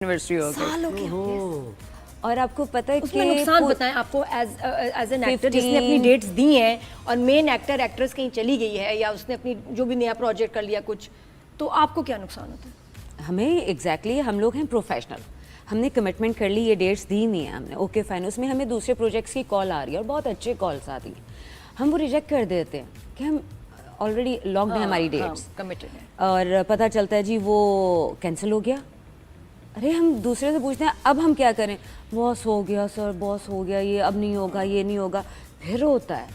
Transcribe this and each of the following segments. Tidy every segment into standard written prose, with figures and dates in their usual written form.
Anniversary हो गई। साल हो गया। और आपको पता है कि उसमें नुकसान बताएं आपको एज एन एक्टर जिसने अपनी डेट्स दी हैं और मेन एक्टर एक्ट्रेस कहीं चली गई है या उसने अपनी जो भी नया प्रोजेक्ट कर लिया कुछ, तो आपको क्या नुकसान होता है? हमें एग्जैक्टली हम लोग हैं प्रोफेशनल, हमने कमिटमेंट कर ली, ये डेट्स दी नहीं है हमने, ओके फाइन, उसमें हमें दूसरे प्रोजेक्ट्स की कॉल आ रही है और बहुत अच्छे कॉल्स आती हैं, हम वो रिजेक्ट कर देते हैं कि हम ऑलरेडी लॉक्ड है हमारी डेट्स, कमिटेड है, और पता चलता है जी वो कैंसिल हो गया। अरे हम दूसरे से पूछते हैं अब हम क्या करें, बॉस हो गया सर, बॉस हो गया, ये अब नहीं होगा, ये नहीं होगा, फिर होता है,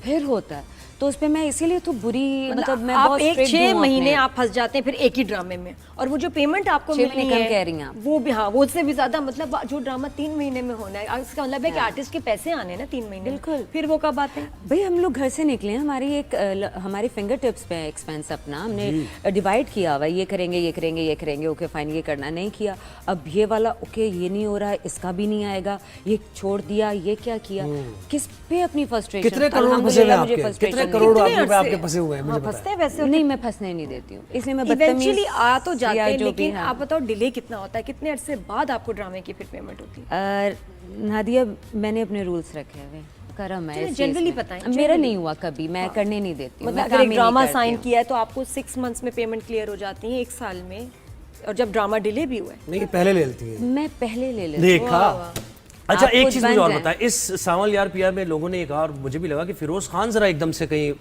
फिर होता है। तो उस पर मैं इसीलिए तो बुरी, मतलब मैं आप बहुत एक strict 6 हूँ महीने अपने। आप फंस जाते हैं फिर एक ही ड्रामे में, और वो जो पेमेंट आपको 6 मिलनी महीने कम है कह रही हैं आप। वो भी, हाँ वो उससे भी ज्यादा, मतलब जो ड्रामा 3 महीने में होना है, इसका मतलब है कि आर्टिस्ट के पैसे आने हैं ना 3 महीने में। बिल्कुल। फिर वो कब आते हैं? भाई हम लोग घर से निकले हैं, हमारी एक हमारी फिंगर टिप्स पे है एक्सपेंस अपना, हमने डिवाइड किया हुआ है, ये करेंगे ये करेंगे ये करेंगे, ओके फाइन, ये करना नहीं किया, अब ये वाला ओके ये नहीं हो रहा है, इसका भी नहीं आएगा, ये छोड़ दिया, ये क्या किया, किस पे अपनी फ्रस्ट्रेशन, कितने करोड़ फंसे हुए हैं आपके? कितने करोड़ आपके पासे हुए हैं मुझे पता फंसते हैं वैसे? नहीं मैं फंसने नहीं देती हूँ, इसलिए मैं इवेंचुअली बदतमीज आ तो जाते या हैं, जो भी लेकिन है। आप बताओ डिले कितना होता है, कितने अरसे बाद आपको ड्रामे की फिर पेमेंट होती है? नादिया मैंने अपने रूल्स रखे हुए, करम है इस चीज़ जनरली में। पता है, मेरा generally। नहीं हुआ कभी, मैं करने नहीं देती हूँ, मतलब मैं अगर काम एक ही नहीं ड्रामा करती साइन हूँ। किया है तो आपको 6 मंथ्स में पेमेंट क्लियर हो जाती है, 1 साल में, और जब ड्रामा डिले भी हुआ है नहीं, पहले ले लेती है। मैं पहले ले लेती हूँ। देखा। अच्छा आप एक कुछ चीज मुझे बन और जाएं। बता, इस सावल यार पिया में लोगों ने ये कहा और मुझे भी लगा कि फिरोज खान जरा एकदम से कहीं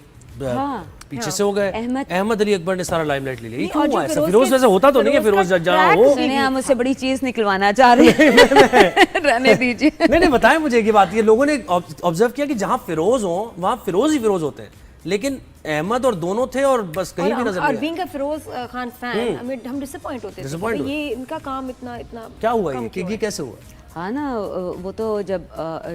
पीछे से हो गए, अहमद अली अकबर ने सारा लाइमलाइट ले लिया, ये क्यों हुआ ऐसा? फिरोज वैसे होता तो नहीं है, फिरोज जहाँ हो। सुने आप मुझसे बड़ी चीज निकलवाना चाह रहे हैं, रहने दीजिए। नहीं बताएं मुझे ये बात, ये लोगों ने ऑब्जर्व किया कि जहाँ फिरोज हो वहाँ फिरोज ही फिरोज होते हैं, लेकिन अहमद और दोनों थे और बस कहीं भी नजर और नहीं being a Feroz Khan fan हम डिसअपॉइंट होते थे, Disappoint तो ये इनका काम इतना इतना क्या हुआ कम ये क्यों कि है? कैसे हुआ? हाँ ना, वो तो जब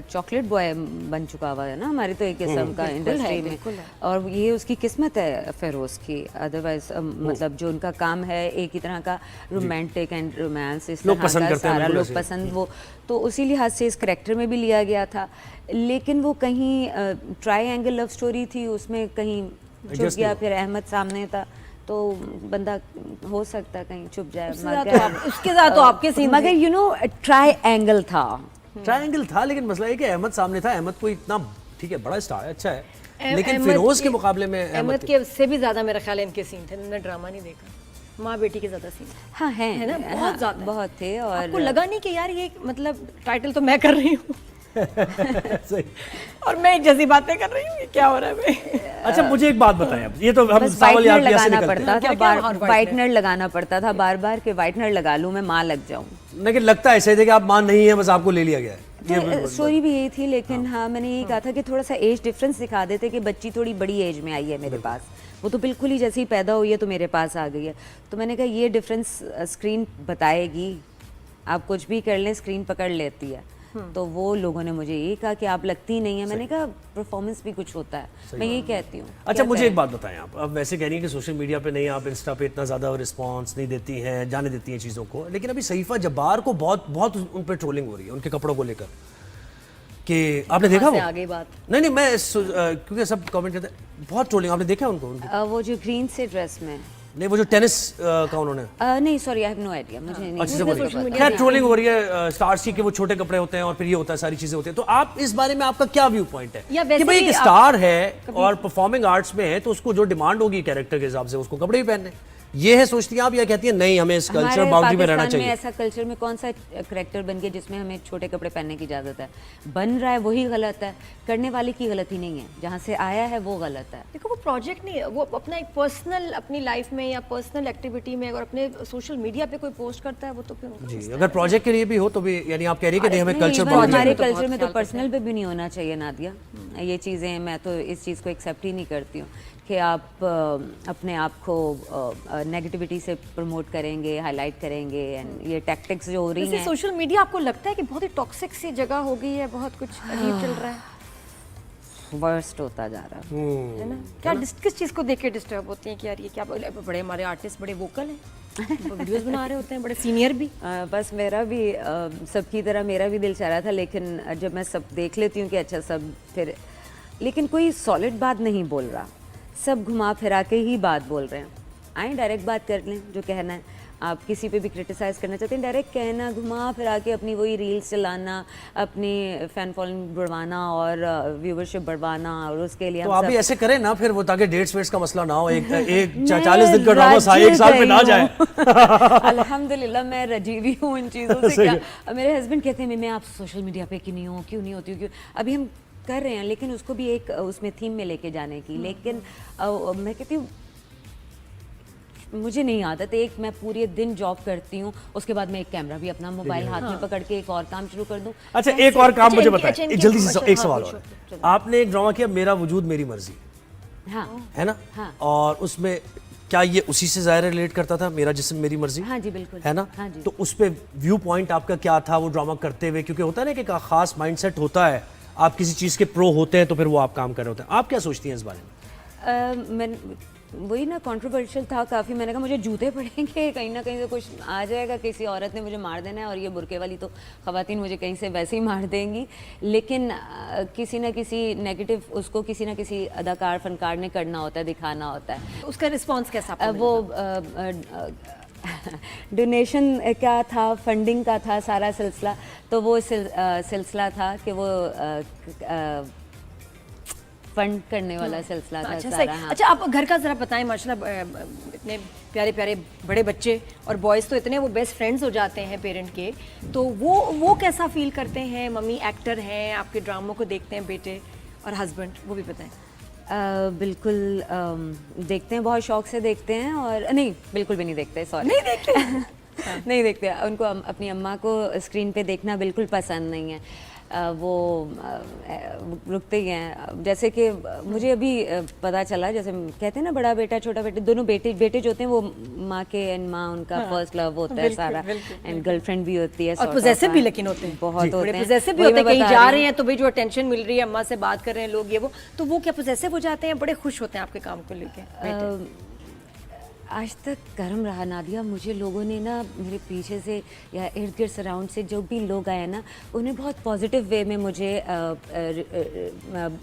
चॉकलेट बॉय बन चुका हुआ है ना हमारी तो एक किस्म का इंडस्ट्री में, और ये उसकी किस्मत है फिरोज की, अदरवाइज मतलब जो उनका काम है एक ही तरह का रोमांटिक एंड रोमांस, इस लोग तरह पसंद का करते हैं, सारा बिल्कुल लोग ऐसे। पसंद, वो तो उसी लिहाज से इस करेक्टर में भी लिया गया था, लेकिन वो कहीं ट्राई एंगल लव स्टोरी थी, उसमें कहीं चुप Adjust गया, नहीं फिर अहमद सामने था तो बंदा हो सकता कहीं चुप जाए, उसके साथ तो आपके सीन मगर यू नो ट्राई एंगल था, ट्रायंगल था, लेकिन मसला ये कि अहमद सामने था, अहमद कोई इतना ठीक है, बड़ा स्टार है, अच्छा है, लेकिन अहमद फिरोज के के- मुकाबले में अहमद के से भी ज्यादा मेरा ख्याल है इनके सीन थे, मैंने ड्रामा नहीं देखा, माँ बेटी के ज्यादा सीन हाँ है है ना, बहुत ज्यादा बहुत थे। और आपको लगा नहीं कि यार ये मतलब टाइटल तो मैं कर रही हूँ सही। और मैं जैसी बातें कर रही हूँ, ये क्या हो रहा है भाई? अच्छा मुझे एक बात बताएं, अब ये तो हम बस सावल यार वाइटनर पिया से लगाना निकलते पड़ता हैं, था, क्या-क्या? हाँ, वाइटनर लगाना पड़ता था बार बार कि वाइटनर लगा लूं मैं, माँ लग जाऊं। लेकिन लगता है ऐसे थे कि आप मान नहीं है, बस आपको ले लिया गया है। तो स्टोरी भी यही थी, लेकिन हाँ मैंने यही कहा था कि थोड़ा सा एज डिफरेंस दिखा देते कि बच्ची थोड़ी बड़ी एज में आई है मेरे पास, वो तो बिल्कुल ही जैसे ही पैदा हुई है तो मेरे पास आ गई है, तो मैंने कहा ये डिफरेंस स्क्रीन बताएगी, आप कुछ भी कर लें स्क्रीन पकड़ लेती है। तो वो लोगों ने मुझे यही कहा कि आप लगती नहीं है, मैंने कहा परफॉर्मेंस भी कुछ होता है, मैं यही कहती हूँ। अच्छा मुझे एक बात बताएं, आप अब वैसे कह रही हैं कि सोशल मीडिया पे नहीं, आप इंस्टा पे इतना ज़्यादा रिस्पांस नहीं देती हैं, जाने देती हैं चीज़ों को, लेकिन अभी सईफा जब्बार को बहुत बहुत उन पर ट्रोलिंग हो रही है उनके कपड़ों को लेकर, कि आपने देखा वो? आगे बात नहीं मैं क्योंकि सब कमेंट करते हैं, बहुत ट्रोलिंग, आपने देखा उनको? वो जो ग्रीन से ड्रेस में नहीं वो जो टेनिस का उन्होंने नहीं sorry I have no idea, मुझे नहीं अच्छे से मुझे बोलिए। social media खैर ट्रोलिंग हो रही है, स्टार्स की, कि वो छोटे कपड़े होते हैं और फिर ये होता है, सारी चीजें होती हैं, तो आप इस बारे में आपका क्या व्यू पॉइंट है या कि वैसे भाई एक ही आप- स्टार है और परफॉर्मिंग आर्ट्स में है, तो उसको जो डिमांड होगी कैरेक्टर के हिसाब से उसको कपड़े भी पहनने, ये है सोचती हैं आप, या कहती है नहीं हमें इस कल्चर हमारे बाउंड्री में रहना पाकिस्तान में चाहिए? ऐसा कल्चर में कौन सा करेक्टर बन गया जिसमें हमें छोटे कपड़े पहनने की इजाजत है? बन रहा है वही गलत है, करने वाले की गलती नहीं है, जहाँ से आया है वो गलत है। देखो वो प्रोजेक्ट नहीं है, वो अपना एक पर्सनल अपनी लाइफ में या पर्सनल एक्टिविटी में अगर अपने सोशल मीडिया पे कोई पोस्ट करता है वो तो फिर उनका जी अगर प्रोजेक्ट के लिए भी हो तो भी, यानी आप कह रही है कि नहीं हमें कल्चर Even बाउंड्री हमारे में, कल्चर में तो पर्सनल पे भी नहीं होना चाहिए नादिया, ये चीज़ें मैं तो इस चीज़ को एक्सेप्ट ही नहीं करती हूँ कि आप अपने आप को नेगेटिविटी से प्रमोट करेंगे, हाईलाइट करेंगे, एंड ये टैक्टिक्स जो हो रही वैसे हैं। सोशल मीडिया आपको लगता है कि बहुत ही टॉक्सिक सी जगह हो गई है, बहुत कुछ अजीब चल रहा है वर्स्ट होता जा रहा है ना? क्या किस चीज़ को देख के डिस्टर्ब होती हैं कि यार ये क्या, बड़े हमारे आर्टिस्ट बड़े वोकल हैं, वीडियोस बना रहे होते हैं, बड़े सीनियर भी। बस मेरा भी सबकी तरह मेरा भी दिल चाह रहा था, लेकिन जब मैं सब देख लेती हूँ कि अच्छा सब फिर, लेकिन कोई सॉलिड बात नहीं बोल रहा, सब घुमा फिरा के ही बात बोल रहे हैं, आए डायरेक्ट बात कर लें जो कहना है। आप किसी पे भी क्रिटिसाइज करना चाहते हैं, डायरेक्ट कहना, घुमा फिरा के अपनी वही रील्स चलाना, अपनी फैन फॉलोइंग बढ़वाना और व्यूवरशिप बढ़वाना, और उसके लिए तो हम आप सब भी ऐसे करें ना फिर, वो ताकि डेट्स वेट्स का मसला ना हो, एक 40 दिन का ड्रामा सा एक साल पे ना जाए। अल्हम्दुलिल्लाह मैं रजी भी हूँ इन चीज़ों से। क्या मेरे हस्बैंड कहते हैं, मैं आप सोशल मीडिया पे क्यों नहीं हो, क्यों नहीं होती हो, क्यों? अभी हम कर रहे हैं, लेकिन उसको भी एक उसमें थीम में लेके जाने की। लेकिन मैं कहती हूँ मुझे नहीं आदत, एक मैं पूरे दिन जॉब करती हूँ, उसके बाद मैं एक कैमरा भी अपना मोबाइल हाथ में पकड़ के एक और काम शुरू कर दूँ। अच्छा एक और काम मुझे बताएं, इनके- जल्दी से एक हाँ, सवाल पूछो, और। आपने एक ड्रामा किया मेरा वजूद मेरी मर्जी, हाँ है ना? हाँ। और उसमें क्या ये उसी से ज़ाहिर रिलेट करता था, मेरा जिस्म मेरी मर्जी? हाँ जी बिल्कुल, है ना? हाँ जी। तो उस पे व्यू पॉइंट आपका क्या था वो ड्रामा करते हुए? क्योंकि होता है ना कि एक खास माइंडसेट होता है, आप किसी चीज़ के प्रो होते हैं तो फिर वो आप काम कर रहे होते हैं। आप क्या सोचती हैं इस बारे में? मैं वही ना, कंट्रोवर्शियल था काफ़ी। मैंने कहा मुझे जूते पड़ेंगे, कहीं ना कहीं से कुछ आ जाएगा, किसी औरत ने मुझे मार देना है, और ये बुरके वाली तो ख़वातीन मुझे कहीं से वैसे ही मार देंगी। लेकिन किसी ना किसी नेगेटिव उसको किसी ना किसी अदाकार फनकार ने करना होता है, दिखाना होता है। उसका रिस्पॉन्स कैसा आपको वो डोनेशन क्या था, फंडिंग का था सारा सिलसिला, तो वो सिलसिला था कि वो फंड करने वाला सिलसिला था अच्छा सारा। सही। हाँ। अच्छा आप घर का ज़रा बताएं, माशाल्लाह इतने प्यारे प्यारे बड़े बच्चे, और बॉयज़ तो इतने वो बेस्ट फ्रेंड्स हो जाते हैं पेरेंट के, तो वो कैसा फील करते हैं? मम्मी एक्टर हैं, आपके ड्रामों को देखते हैं बेटे, और हस्बैंड, वो भी बताएं। बिल्कुल देखते हैं, बहुत शौक से देखते हैं। और नहीं, बिल्कुल भी नहीं देखते, सॉरी। नहीं देखते नहीं देखते, उनको अपनी अम्मा को स्क्रीन पे देखना बिल्कुल पसंद नहीं है। वो रुकते ही हैं। जैसे कि मुझे अभी पता चला, जैसे कहते हैं ना बड़ा बेटा छोटा बेटा, दोनों बेटे जो होते हैं वो माँ के एंड माँ उनका फर्स्ट लव होता है सारा, एंड गर्लफ्रेंड भी होती है, और पोजेसिव भी लेकिन होते हैं, बहुत होते हैं, पोजेसिव भी वही होते हैं। मैं कहीं बता जा रही रहे हैं तो भाई जो अटेंशन मिल रही है, अम्मा से बात कर रहे हैं लोग, ये वो, तो वो क्या पोजेसिव हो जाते हैं? बड़े खुश होते हैं आपके काम को लेके? आज तक गर्म रहा नादिया। मुझे लोगों ने ना मेरे पीछे से या इर्द गिर्द सराउंड से जो भी लोग आए ना, उन्हें बहुत पॉजिटिव वे में मुझे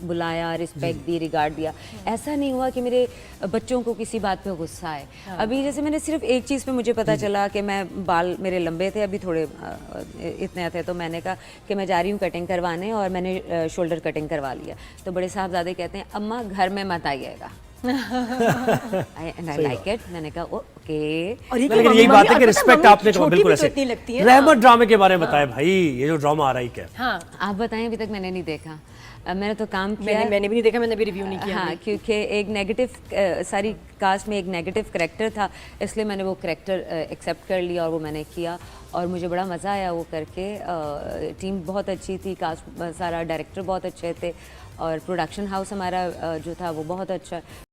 बुलाया, रिस्पेक्ट दी, रिगार्ड दिया। ऐसा नहीं हुआ कि मेरे बच्चों को किसी बात पे गुस्सा आए। अभी जैसे मैंने सिर्फ एक चीज़ पे मुझे पता चला कि मैं बाल मेरे लंबे थे, अभी थोड़े इतने थे, तो मैंने कहा कि मैं जा रही हूँ कटिंग करवाने, और मैंने शोल्डर कटिंग करवा लिया। तो बड़े साहबजादे कहते हैं अम्मा घर में मत आइएगा। And I like it. मैंने कहा ओके। और ये लेकिन यही बात है कि रिस्पेक्ट आपने कहा बिल्कुल ऐसे। इतनी लगती है। रहमत ड्रामे के बारे में बताएं भाई, ये जो ड्रामा आ रहा है क्या? हाँ, आप बताएं, अभी तक मैंने नहीं देखा। मैंने तो काम किया। मैंने भी नहीं देखा, मैंने भी रिव्यू नहीं किया। हाँ, क्योंकि एक नेगेटिव सारी कास्ट में एक नेगेटिव करेक्टर था, इसलिए मैंने वो करेक्टर एक्सेप्ट कर लिया और वो मैंने किया, और मुझे बड़ा मज़ा आया वो करके। टीम बहुत अच्छी थी, कास्ट सारा, डायरेक्टर बहुत अच्छे थे, और प्रोडक्शन हाउस हमारा जो था वो बहुत अच्छा